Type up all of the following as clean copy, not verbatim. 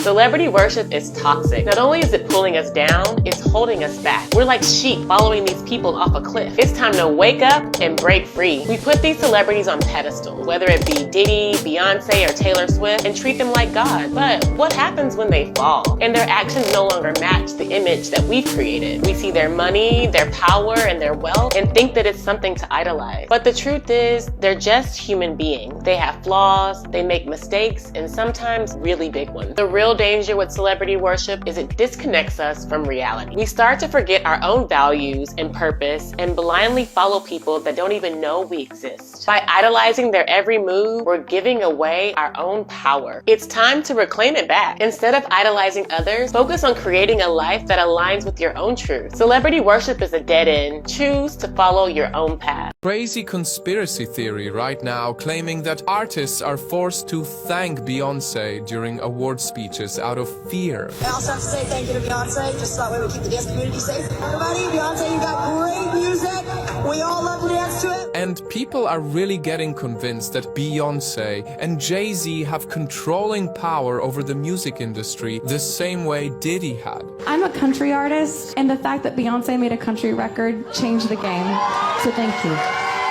Celebrity worship is toxic. Not only is it pulling us down, it's holding us back. We're like sheep following these people off a cliff. It's time to wake up and break free. We put these celebrities on pedestals, whether it be Diddy, Beyonce, or Taylor Swift, and treat them like God. But what happens when they fall and their actions no longer match the image that we've created? We see their money, their power, and their wealth and think that it's something to idolize. But the truth is, they're just human beings. They have flaws, they make mistakes, and sometimes really big ones. The real danger with celebrity worship is it disconnects us from reality. We start to forget our own values and purpose and blindly follow people that don't even know we exist. By idolizing their every move, we're giving away our own power. It's time to reclaim it back. Instead of idolizing others, focus on creating a life that aligns with your own truth. Celebrity worship is a dead end. Choose to follow your own path. Crazy conspiracy theory right now claiming that artists are forced to thank Beyonce during award speeches out of fear. I also have to say thank you to Beyonce, just so that way we keep the dance community safe. Everybody, Beyonce, you got great music. We all love to dance to it. And people are really getting convinced that Beyonce and Jay-Z have controlling power over the music industry the same way Diddy had. I'm a country artist, and the fact that Beyonce made a country record changed the game. So thank you.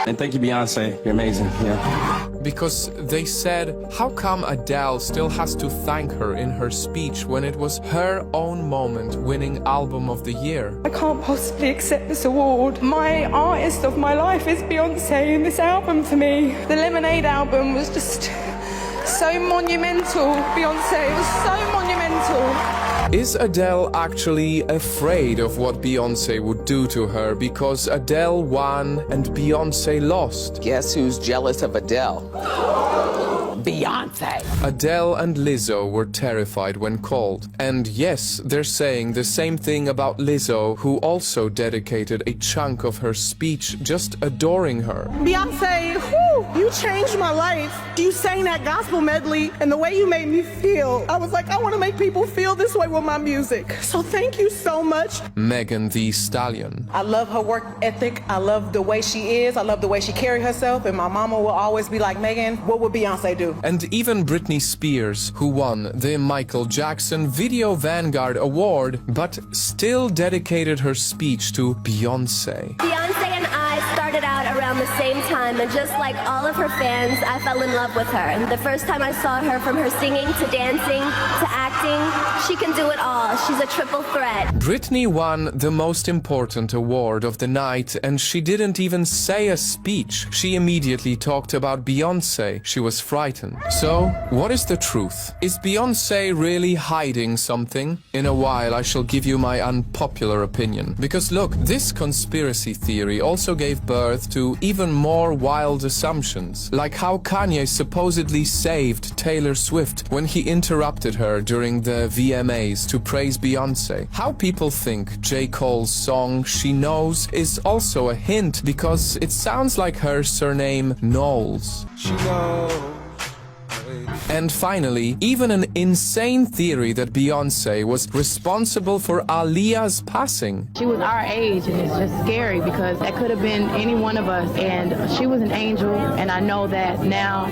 And thank you, Beyonce. You're amazing. Yeah. Because they said, how come Adele still has to thank her in her speech when it was her own moment winning Album of the Year? I can't possibly accept this award. My artist of my life is Beyonce, and this album for me, the Lemonade album, was just so monumental. Beyonce, it was so monumental. Is Adele actually afraid of what Beyonce would do to her because Adele won and Beyonce lost? Guess who's jealous of Adele? Beyonce. Adele and Lizzo were terrified when called. And yes, they're saying the same thing about Lizzo, who also dedicated a chunk of her speech just adoring her. Beyonce, whew, you changed my life. You sang that gospel medley, and the way you made me feel, I was like, I want to make people feel this way with my music. So thank you so much. Megan Thee Stallion. I love her work ethic. I love the way she is. I love the way she carries herself. And my mama will always be like, Megan, what would Beyonce do? And even Britney Spears, who won the Michael Jackson Video Vanguard Award, but still dedicated her speech to Beyonce. Beyonce and I started out around the same time, and just like all of her fans, I fell in love with her. And the first time I saw her, from her singing to dancing to acting, she can do it all. She's a triple threat. Britney won the most important award of the night, and she didn't even say a speech. She immediately talked about Beyonce. She was frightened. So, what is the truth? Is Beyonce really hiding something? In a while, I shall give you my unpopular opinion. Because look, this conspiracy theory also gave birth to even more wild assumptions, like how Kanye supposedly saved Taylor Swift when he interrupted her during the VMAs to praise Beyonce. How people think J. Cole's song She Knows is also a hint because it sounds like her surname Knowles. She knows. And finally, even an insane theory that Beyonce was responsible for Aaliyah's passing. She was our age, and it's just scary because that could have been any one of us. And she was an angel, and I know that now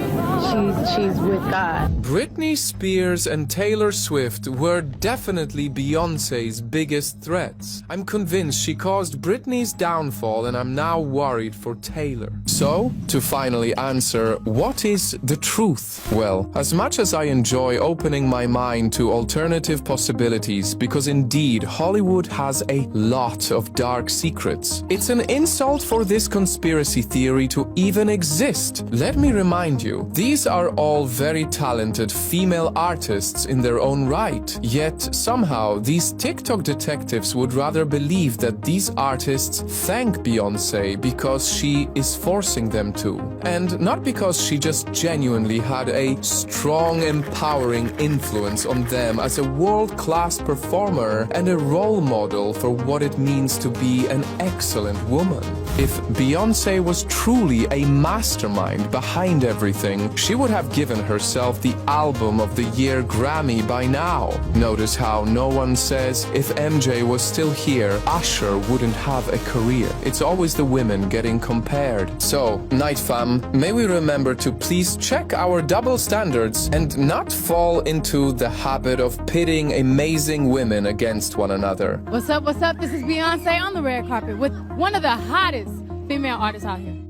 she's with God. Britney Spears and Taylor Swift were definitely Beyonce's biggest threats. I'm convinced she caused Britney's downfall, and I'm now worried for Taylor. So, to finally answer, what is the truth? Well, as much as I enjoy opening my mind to alternative possibilities, because indeed Hollywood has a lot of dark secrets, it's an insult for this conspiracy theory to even exist. Let me remind you, these are all very talented female artists in their own right. Yet somehow these TikTok detectives would rather believe that these artists thank Beyonce because she is forcing them to, and not because she just genuinely had a strong, empowering influence on them as a world-class performer and a role model for what it means to be an excellent woman. If Beyonce was truly a mastermind behind everything, she would have given herself the Album of the Year Grammy by now. Notice how no one says if MJ was still here, Usher wouldn't have a career. It's always the women getting compared. So, Night Fam, may we remember to please check our double standard standards and not fall into the habit of pitting amazing women against one another. What's up? What's up? This is Beyonce on the red carpet with one of the hottest female artists out here.